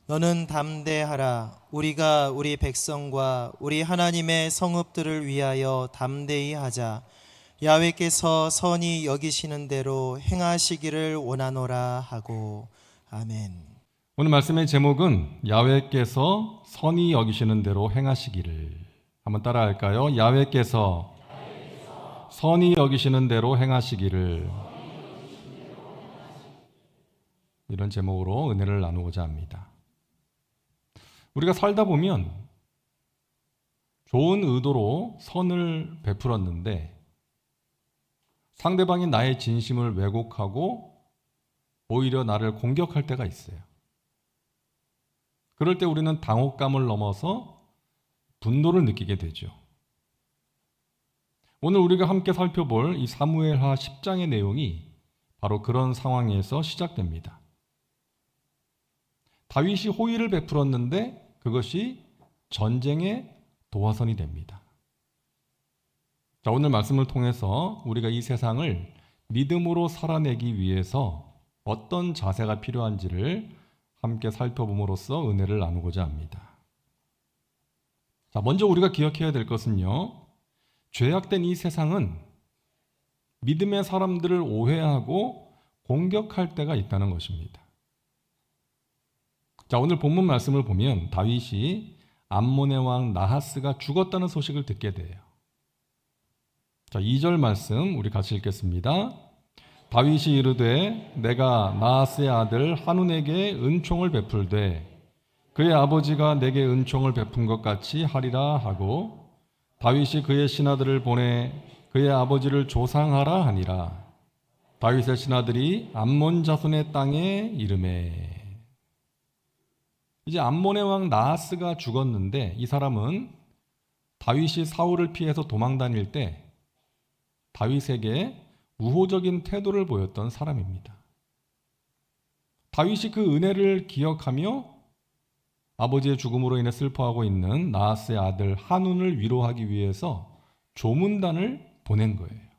너는 담대하라. 우리가 우리 백성과 우리 하나님의 성읍들을 위하여 담대히 하자. 야훼께서 선히 여기시는 대로 행하시기를 원하노라 하고. 아멘. 오늘 말씀의 제목은 야훼께서 선히 여기시는 대로 행하시기를. 한번 따라할까요? 야훼께서 선히 여기시는 대로 행하시기를. 이런 제목으로 은혜를 나누고자 합니다. 우리가 살다 보면 좋은 의도로 선을 베풀었는데 상대방이 나의 진심을 왜곡하고 오히려 나를 공격할 때가 있어요. 그럴 때 우리는 당혹감을 넘어서 분노를 느끼게 되죠. 오늘 우리가 함께 살펴볼 이 사무엘하 10장의 내용이 바로 그런 상황에서 시작됩니다. 다윗이 호의를 베풀었는데 그것이 전쟁의 도화선이 됩니다. 자, 오늘 말씀을 통해서 우리가 이 세상을 믿음으로 살아내기 위해서 어떤 자세가 필요한지를 함께 살펴봄으로써 은혜를 나누고자 합니다. 자, 먼저 우리가 기억해야 될 것은요, 죄악된 이 세상은 믿음의 사람들을 오해하고 공격할 때가 있다는 것입니다. 자, 오늘 본문 말씀을 보면 다윗이 암몬의 왕 나하스가 죽었다는 소식을 듣게 돼요. 자, 2절 말씀 우리 같이 읽겠습니다. 다윗이 이르되 내가 나하스의 아들 한운에게 은총을 베풀되 그의 아버지가 내게 은총을 베푼 것 같이 하리라 하고 다윗이 그의 신하들을 보내 그의 아버지를 조상하라 하니라. 다윗의 신하들이 암몬 자손의 땅에 이르매. 이제 암몬의 왕 나하스가 죽었는데 이 사람은 다윗이 사울을 피해서 도망 다닐 때 다윗에게 우호적인 태도를 보였던 사람입니다. 다윗이 그 은혜를 기억하며 아버지의 죽음으로 인해 슬퍼하고 있는 나하스의 아들 한운을 위로하기 위해서 조문단을 보낸 거예요.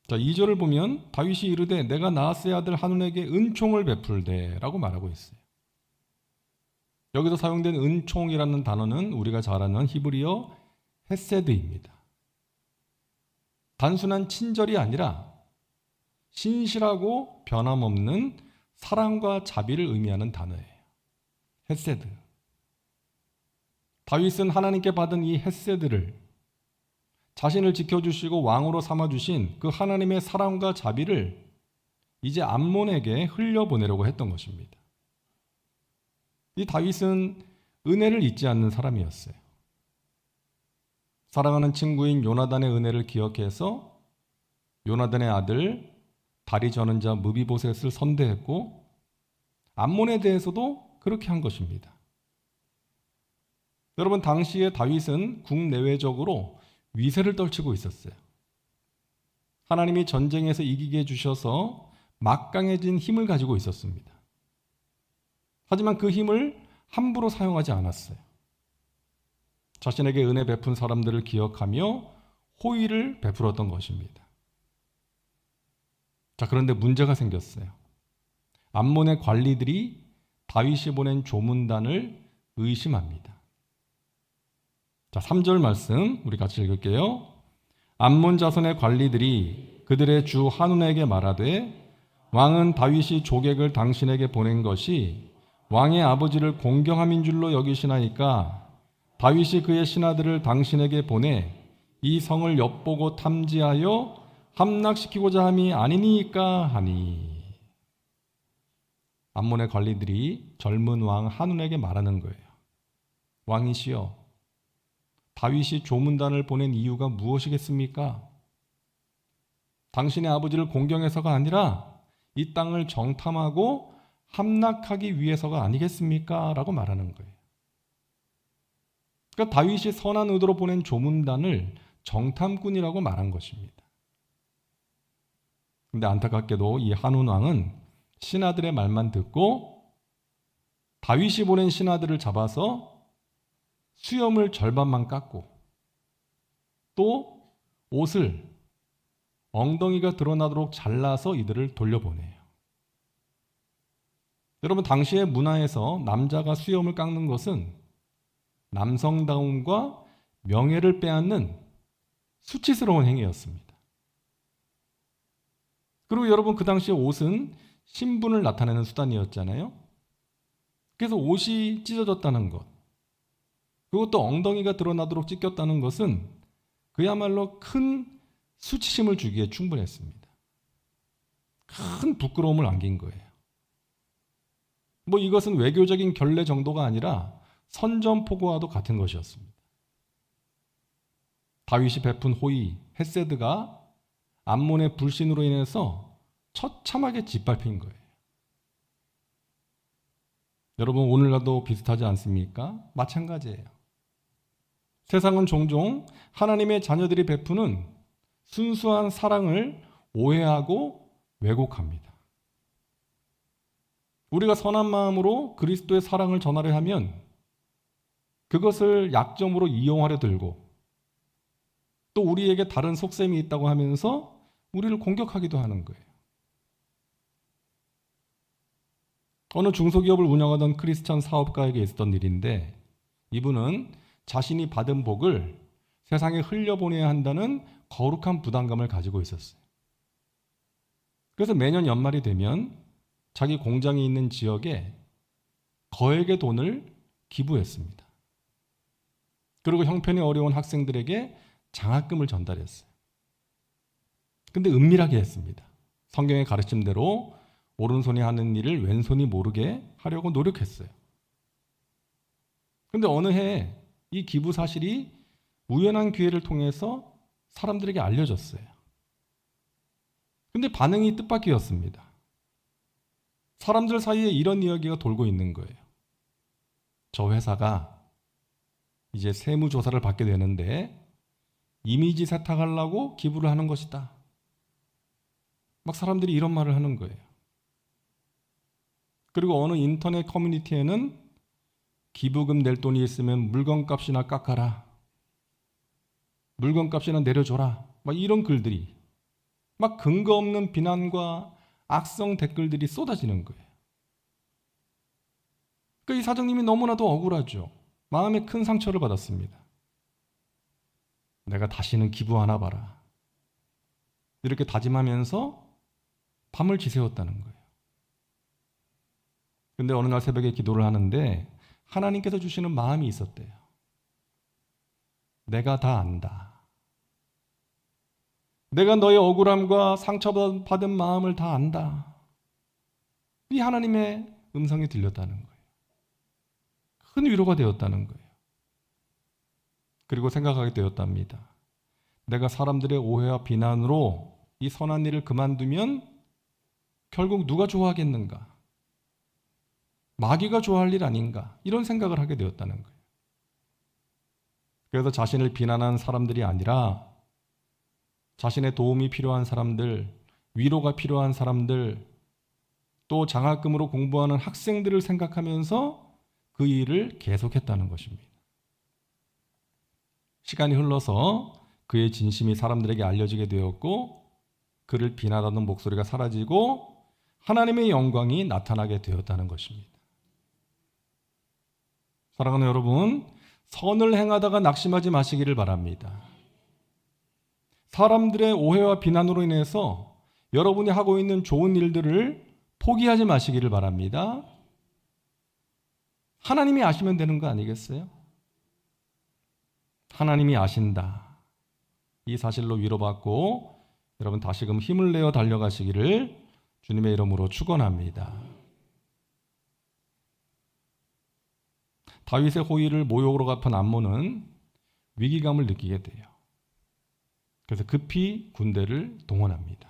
자, 2절을 보면 다윗이 이르되 내가 나하스의 아들 한운에게 은총을 베풀되 라고 말하고 있어요. 여기서 사용된 은총이라는 단어는 우리가 잘 아는 히브리어 헤세드입니다. 단순한 친절이 아니라 신실하고 변함없는 사랑과 자비를 의미하는 단어예요. 헤세드. 다윗은 하나님께 받은 이 헤세드를 자신을 지켜주시고 왕으로 삼아주신 그 하나님의 사랑과 자비를 이제 암몬에게 흘려보내려고 했던 것입니다. 이 다윗은 은혜를 잊지 않는 사람이었어요. 사랑하는 친구인 요나단의 은혜를 기억해서 요나단의 아들 다리 저는 자 무비보셋을 선대했고 암몬에 대해서도 그렇게 한 것입니다. 여러분, 당시에 다윗은 국내외적으로 위세를 떨치고 있었어요. 하나님이 전쟁에서 이기게 해주셔서 막강해진 힘을 가지고 있었습니다. 하지만 그 힘을 함부로 사용하지 않았어요. 자신에게 은혜 베푼 사람들을 기억하며 호의를 베풀었던 것입니다. 자, 그런데 문제가 생겼어요. 암몬의 관리들이 다윗이 보낸 조문단을 의심합니다. 자, 3절 말씀 우리 같이 읽을게요. 암몬 자손의 관리들이 그들의 주 한운에게 말하되 왕은 다윗이 조객을 당신에게 보낸 것이 왕의 아버지를 공경함인 줄로 여기시나이까 다윗이 그의 신하들을 당신에게 보내 이 성을 엿보고 탐지하여 함락시키고자 함이 아니니까 하니. 암몬의 관리들이 젊은 왕 한운에게 말하는 거예요. 왕이시여, 다윗이 조문단을 보낸 이유가 무엇이겠습니까? 당신의 아버지를 공경해서가 아니라 이 땅을 정탐하고 함락하기 위해서가 아니겠습니까? 라고 말하는 거예요. 그러니까 다윗이 선한 의도로 보낸 조문단을 정탐꾼이라고 말한 것입니다. 그런데 안타깝게도 이 한운 왕은 신하들의 말만 듣고 다윗이 보낸 신하들을 잡아서 수염을 절반만 깎고 또 옷을 엉덩이가 드러나도록 잘라서 이들을 돌려보내요. 여러분, 당시의 문화에서 남자가 수염을 깎는 것은 남성다움과 명예를 빼앗는 수치스러운 행위였습니다. 그리고 여러분, 그 당시의 옷은 신분을 나타내는 수단이었잖아요. 그래서 옷이 찢어졌다는 것, 그것도 엉덩이가 드러나도록 찢겼다는 것은 그야말로 큰 수치심을 주기에 충분했습니다. 큰 부끄러움을 안긴 거예요. 뭐 이것은 외교적인 결례 정도가 아니라 선전포고와도 같은 것이었습니다. 다윗이 베푼 호의, 헤세드가 암몬의 불신으로 인해서 처참하게 짓밟힌 거예요. 여러분, 오늘날도 비슷하지 않습니까? 마찬가지예요. 세상은 종종 하나님의 자녀들이 베푸는 순수한 사랑을 오해하고 왜곡합니다. 우리가 선한 마음으로 그리스도의 사랑을 전하려 하면 그것을 약점으로 이용하려 들고, 또 우리에게 다른 속셈이 있다고 하면서 우리를 공격하기도 하는 거예요. 어느 중소기업을 운영하던 크리스찬 사업가에게 있었던 일인데, 이분은 자신이 받은 복을 세상에 흘려보내야 한다는 거룩한 부담감을 가지고 있었어요. 그래서 매년 연말이 되면 자기 공장이 있는 지역에 거액의 돈을 기부했습니다. 그리고 형편이 어려운 학생들에게 장학금을 전달했어요. 근데 은밀하게 했습니다. 성경의 가르침대로 오른손이 하는 일을 왼손이 모르게 하려고 노력했어요. 근데 어느 해 이 기부 사실이 우연한 기회를 통해서 사람들에게 알려졌어요. 근데 반응이 뜻밖이었습니다. 사람들 사이에 이런 이야기가 돌고 있는 거예요. 저 회사가 이제 세무조사를 받게 되는데 이미지 세탁하려고 기부를 하는 것이다. 막 사람들이 이런 말을 하는 거예요. 그리고 어느 인터넷 커뮤니티에는 기부금 낼 돈이 있으면 물건값이나 깎아라, 물건값이나 내려줘라, 막 이런 글들이, 막 근거 없는 비난과 악성 댓글들이 쏟아지는 거예요. 그러니까 이 사장님이 너무나도 억울하죠. 마음에 큰 상처를 받았습니다. 내가 다시는 기부하나 봐라, 이렇게 다짐하면서 밤을 지새웠다는 거예요. 근데 어느 날 새벽에 기도를 하는데 하나님께서 주시는 마음이 있었대요. 내가 다 안다. 내가 너의 억울함과 상처받은 마음을 다 안다. 이 하나님의 음성이 들렸다는 거예요. 큰 위로가 되었다는 거예요. 그리고 생각하게 되었답니다. 내가 사람들의 오해와 비난으로 이 선한 일을 그만두면 결국 누가 좋아하겠는가? 마귀가 좋아할 일 아닌가? 이런 생각을 하게 되었다는 거예요. 그래서 자신을 비난하는 사람들이 아니라 자신의 도움이 필요한 사람들, 위로가 필요한 사람들, 또 장학금으로 공부하는 학생들을 생각하면서 그 일을 계속했다는 것입니다. 시간이 흘러서 그의 진심이 사람들에게 알려지게 되었고, 그를 비난하는 목소리가 사라지고 하나님의 영광이 나타나게 되었다는 것입니다. 사랑하는 여러분, 선을 행하다가 낙심하지 마시기를 바랍니다. 사람들의 오해와 비난으로 인해서 여러분이 하고 있는 좋은 일들을 포기하지 마시기를 바랍니다. 하나님이 아시면 되는 거 아니겠어요? 하나님이 아신다. 이 사실로 위로받고 여러분 다시금 힘을 내어 달려가시기를 주님의 이름으로 축원합니다. 다윗의 호의를 모욕으로 갚은 암몬은 위기감을 느끼게 돼요. 그래서 급히 군대를 동원합니다.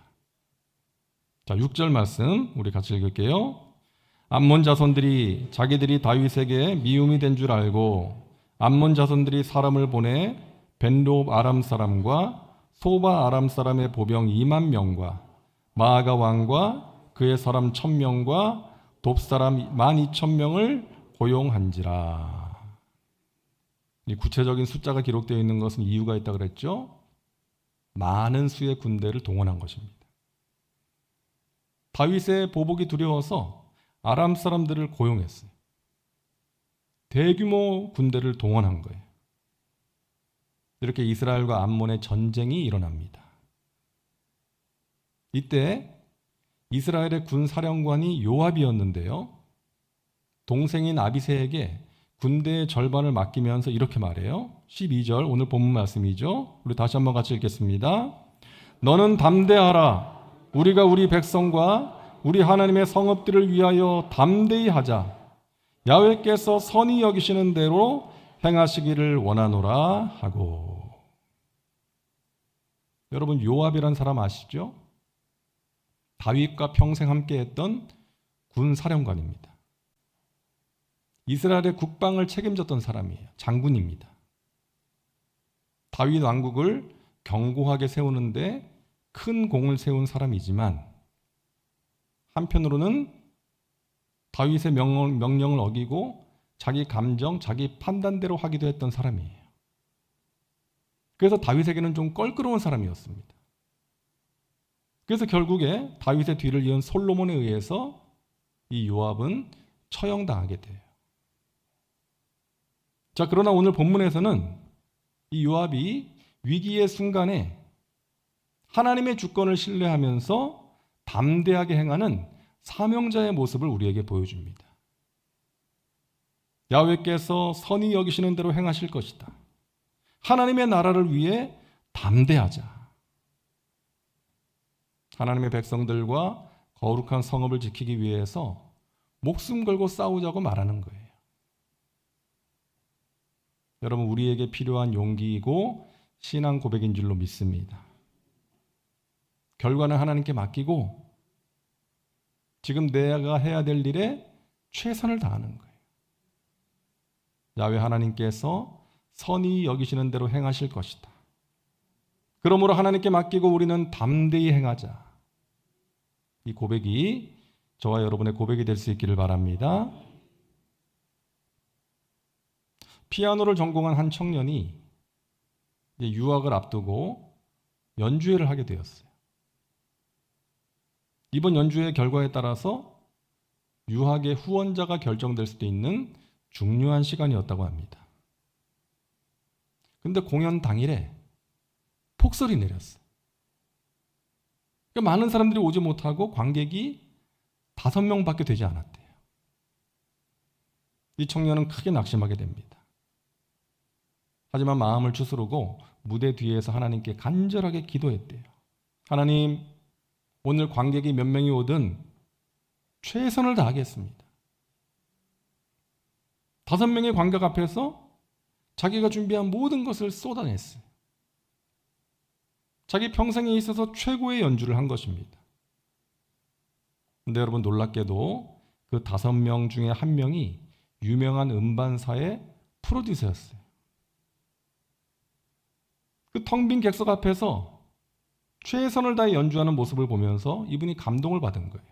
자, 6절 말씀 우리 같이 읽을게요. 암몬 자손들이 자기들이 다윗에게 미움이 된 줄 알고 암몬 자손들이 사람을 보내 벤롭 아람 사람과 소바 아람 사람의 보병 2만 명과 마아가 왕과 그의 사람 1,000명과 돕 사람 12,000명을 고용한지라. 이 구체적인 숫자가 기록되어 있는 것은 이유가 있다 그랬죠? 많은 수의 군대를 동원한 것입니다. 다윗의 보복이 두려워서 아람 사람들을 고용했어요. 대규모 군대를 동원한 거예요. 이렇게 이스라엘과 암몬의 전쟁이 일어납니다. 이때 이스라엘의 군 사령관이 요압이었는데요. 동생인 아비새에게 군대의 절반을 맡기면서 이렇게 말해요. 12절 오늘 본문 말씀이죠. 우리 다시 한번 같이 읽겠습니다. 너는 담대하라. 우리가 우리 백성과 우리 하나님의 성읍들을 위하여 담대히 하자. 야훼께서 선히 여기시는 대로 행하시기를 원하노라 하고. 여러분, 요압이란 사람 아시죠? 다윗과 평생 함께했던 군 사령관입니다. 이스라엘의 국방을 책임졌던 사람이에요. 장군입니다. 다윗 왕국을 견고하게 세우는데 큰 공을 세운 사람이지만 한편으로는 다윗의 명령을 어기고 자기 감정, 자기 판단대로 하기도 했던 사람이에요. 그래서 다윗에게는 좀 껄끄러운 사람이었습니다. 그래서 결국에 다윗의 뒤를 이은 솔로몬에 의해서 이 요압은 처형당하게 돼요. 자, 그러나 오늘 본문에서는 이 요압이 위기의 순간에 하나님의 주권을 신뢰하면서 담대하게 행하는 사명자의 모습을 우리에게 보여줍니다. 야훼께서 선히 여기시는 대로 행하실 것이다. 하나님의 나라를 위해 담대하자. 하나님의 백성들과 거룩한 성읍을 지키기 위해서 목숨 걸고 싸우자고 말하는 거예요. 여러분, 우리에게 필요한 용기이고 신앙 고백인 줄로 믿습니다. 결과는 하나님께 맡기고 지금 내가 해야 될 일에 최선을 다하는 거예요. 야훼 하나님께서 선히 여기시는 대로 행하실 것이다. 그러므로 하나님께 맡기고 우리는 담대히 행하자. 이 고백이 저와 여러분의 고백이 될 수 있기를 바랍니다. 피아노를 전공한 한 청년이 이제 유학을 앞두고 연주회를 하게 되었어요. 이번 연주회 결과에 따라서 유학의 후원자가 결정될 수도 있는 중요한 시간이었다고 합니다. 근데 공연 당일에 폭설이 내렸어요. 그러니까 많은 사람들이 오지 못하고 관객이 5명밖에 되지 않았대요. 이 청년은 크게 낙심하게 됩니다. 하지만 마음을 추스르고 무대 뒤에서 하나님께 간절하게 기도했대요. 하나님, 오늘 관객이 몇 명이 오든 최선을 다하겠습니다. 5명의 관객 앞에서 자기가 준비한 모든 것을 쏟아냈어요. 자기 평생에 있어서 최고의 연주를 한 것입니다. 근데 여러분, 놀랍게도 그 5명 중에 한 명이 유명한 음반사의 프로듀서였어요. 그 텅 빈 객석 앞에서 최선을 다해 연주하는 모습을 보면서 이분이 감동을 받은 거예요.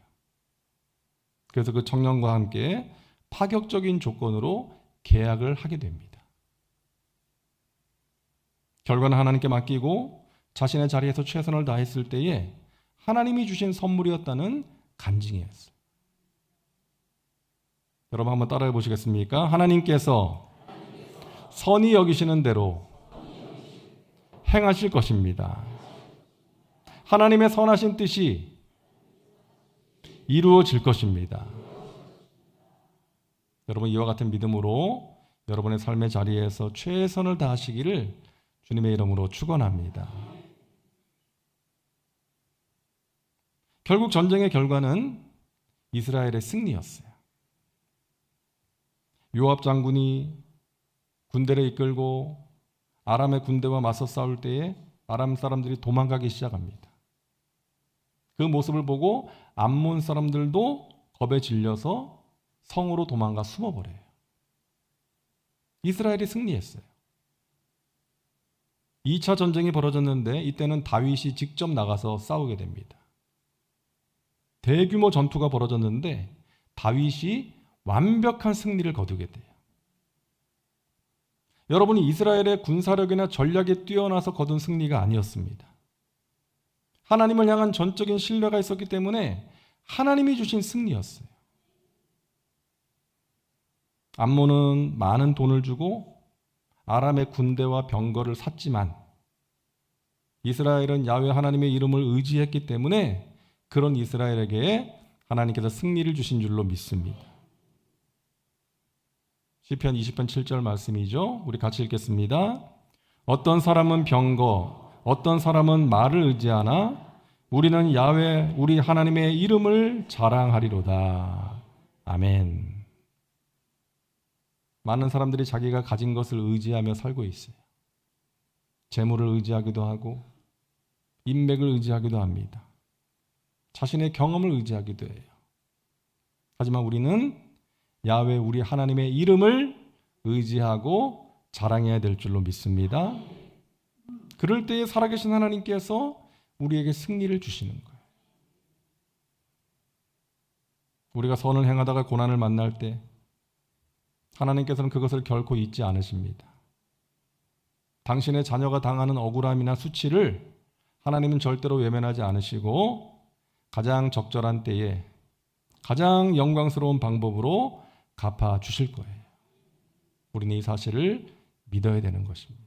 그래서 그 청년과 함께 파격적인 조건으로 계약을 하게 됩니다. 결과는 하나님께 맡기고 자신의 자리에서 최선을 다했을 때에 하나님이 주신 선물이었다는 간증이었어요. 여러분 한번 따라해 보시겠습니까? 하나님께서 선히 여기시는 대로 행하실 것입니다. 하나님의 선하신 뜻이 이루어질 것입니다. 여러분, 이와 같은 믿음으로 여러분의 삶의 자리에서 최선을 다하시기를 주님의 이름으로 축원합니다. 결국 전쟁의 결과는 이스라엘의 승리였어요. 요압 장군이 군대를 이끌고 아람의 군대와 맞서 싸울 때에 아람 사람들이 도망가기 시작합니다. 그 모습을 보고 암몬 사람들도 겁에 질려서 성으로 도망가 숨어버려요. 이스라엘이 승리했어요. 2차 전쟁이 벌어졌는데 이때는 다윗이 직접 나가서 싸우게 됩니다. 대규모 전투가 벌어졌는데 다윗이 완벽한 승리를 거두게 돼요. 여러분이 이스라엘의 군사력이나 전략에 뛰어나서 거둔 승리가 아니었습니다. 하나님을 향한 전적인 신뢰가 있었기 때문에 하나님이 주신 승리였어요. 암몬은 많은 돈을 주고 아람의 군대와 병거를 샀지만 이스라엘은 야훼 하나님의 이름을 의지했기 때문에 그런 이스라엘에게 하나님께서 승리를 주신 줄로 믿습니다. 시편 20편 7절 말씀이죠. 우리 같이 읽겠습니다. 어떤 사람은 병거, 어떤 사람은 말을 의지하나 우리는 야훼 우리 하나님의 이름을 자랑하리로다. 아멘. 많은 사람들이 자기가 가진 것을 의지하며 살고 있어요. 재물을 의지하기도 하고 인맥을 의지하기도 합니다. 자신의 경험을 의지하기도 해요. 하지만 우리는 야훼 우리 하나님의 이름을 의지하고 자랑해야 될 줄로 믿습니다. 그럴 때에 살아계신 하나님께서 우리에게 승리를 주시는 거예요. 우리가 선을 행하다가 고난을 만날 때 하나님께서는 그것을 결코 잊지 않으십니다. 당신의 자녀가 당하는 억울함이나 수치를 하나님은 절대로 외면하지 않으시고 가장 적절한 때에 가장 영광스러운 방법으로 갚아 주실 거예요. 우리는 이 사실을 믿어야 되는 것입니다.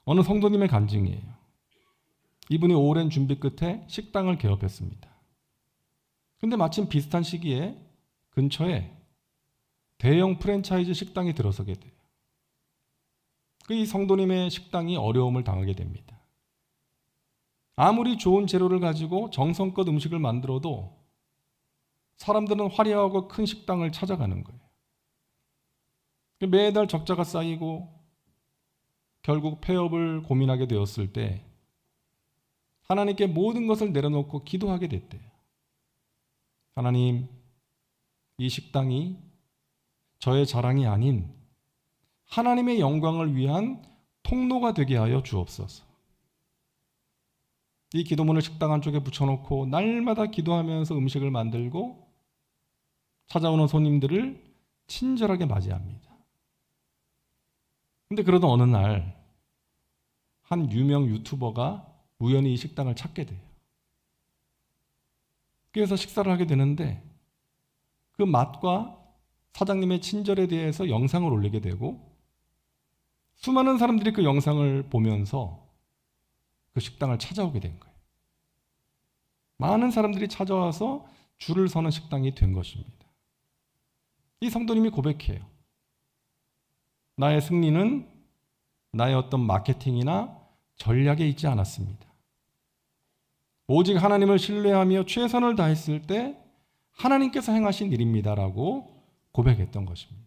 어느 성도님의 간증이에요. 이분이 오랜 준비 끝에 식당을 개업했습니다. 근데 마침 비슷한 시기에 근처에 대형 프랜차이즈 식당이 들어서게 돼요. 이 성도님의 식당이 어려움을 당하게 됩니다. 아무리 좋은 재료를 가지고 정성껏 음식을 만들어도 사람들은 화려하고 큰 식당을 찾아가는 거예요. 매달 적자가 쌓이고 결국 폐업을 고민하게 되었을 때 하나님께 모든 것을 내려놓고 기도하게 됐대요. 하나님, 이 식당이 저의 자랑이 아닌 하나님의 영광을 위한 통로가 되게 하여 주옵소서. 이 기도문을 식당 안쪽에 붙여놓고 날마다 기도하면서 음식을 만들고 찾아오는 손님들을 친절하게 맞이합니다. 근데 그러던 어느 날 한 유명 유튜버가 우연히 이 식당을 찾게 돼요. 그래서 식사를 하게 되는데 그 맛과 사장님의 친절에 대해서 영상을 올리게 되고 수많은 사람들이 그 영상을 보면서 그 식당을 찾아오게 된 거예요. 많은 사람들이 찾아와서 줄을 서는 식당이 된 것입니다. 이 성도님이 고백해요. 나의 승리는 나의 어떤 마케팅이나 전략에 있지 않았습니다. 오직 하나님을 신뢰하며 최선을 다했을 때 하나님께서 행하신 일입니다라고 고백했던 것입니다.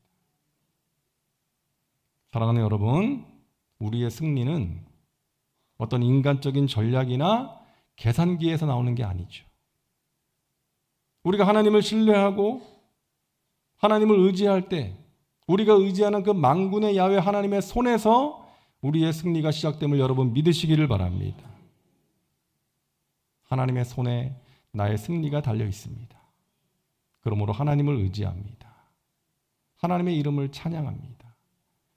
사랑하는 여러분, 우리의 승리는 어떤 인간적인 전략이나 계산기에서 나오는 게 아니죠. 우리가 하나님을 신뢰하고 하나님을 의지할 때 우리가 의지하는 그 만군의 야훼 하나님의 손에서 우리의 승리가 시작됨을 여러분 믿으시기를 바랍니다. 하나님의 손에 나의 승리가 달려 있습니다. 그러므로 하나님을 의지합니다. 하나님의 이름을 찬양합니다.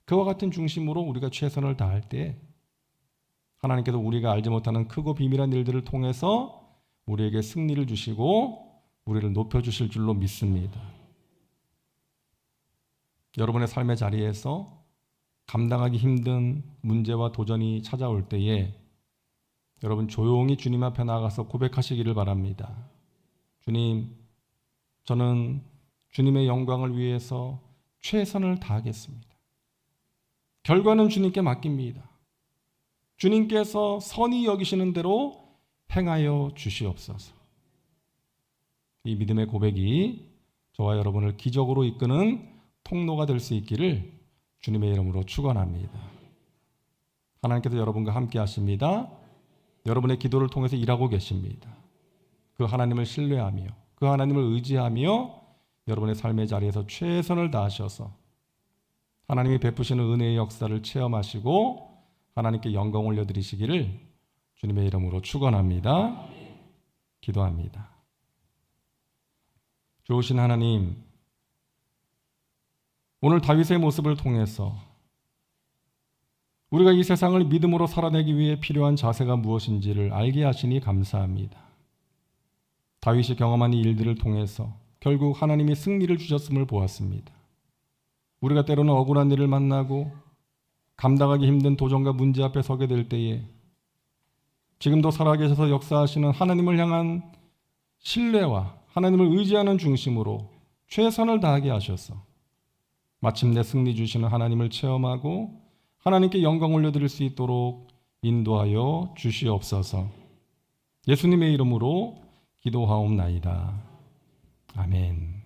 그와 같은 중심으로 우리가 최선을 다할 때 하나님께서 우리가 알지 못하는 크고 비밀한 일들을 통해서 우리에게 승리를 주시고 우리를 높여주실 줄로 믿습니다. 여러분의 삶의 자리에서 감당하기 힘든 문제와 도전이 찾아올 때에 여러분 조용히 주님 앞에 나가서 고백하시기를 바랍니다. 주님, 저는 주님의 영광을 위해서 최선을 다하겠습니다. 결과는 주님께 맡깁니다. 주님께서 선히 여기시는 대로 행하여 주시옵소서. 이 믿음의 고백이 저와 여러분을 기적으로 이끄는 통로가 될 수 있기를 주님의 이름으로 축원합니다. 하나님께서 여러분과 함께 하십니다. 여러분의 기도를 통해서 일하고 계십니다. 그 하나님을 신뢰하며 그 하나님을 의지하며 여러분의 삶의 자리에서 최선을 다하셔서 하나님이 베푸시는 은혜의 역사를 체험하시고 하나님께 영광 올려드리시기를 주님의 이름으로 축원합니다. 기도합니다. 좋으신 하나님, 오늘 다윗의 모습을 통해서 우리가 이 세상을 믿음으로 살아내기 위해 필요한 자세가 무엇인지를 알게 하시니 감사합니다. 다윗이 경험한 이 일들을 통해서 결국 하나님이 승리를 주셨음을 보았습니다. 우리가 때로는 억울한 일을 만나고 감당하기 힘든 도전과 문제 앞에 서게 될 때에 지금도 살아계셔서 역사하시는 하나님을 향한 신뢰와 하나님을 의지하는 중심으로 최선을 다하게 하셔서 마침내 승리 주시는 하나님을 체험하고 하나님께 영광 올려드릴 수 있도록 인도하여 주시옵소서. 예수님의 이름으로 기도하옵나이다. 아멘.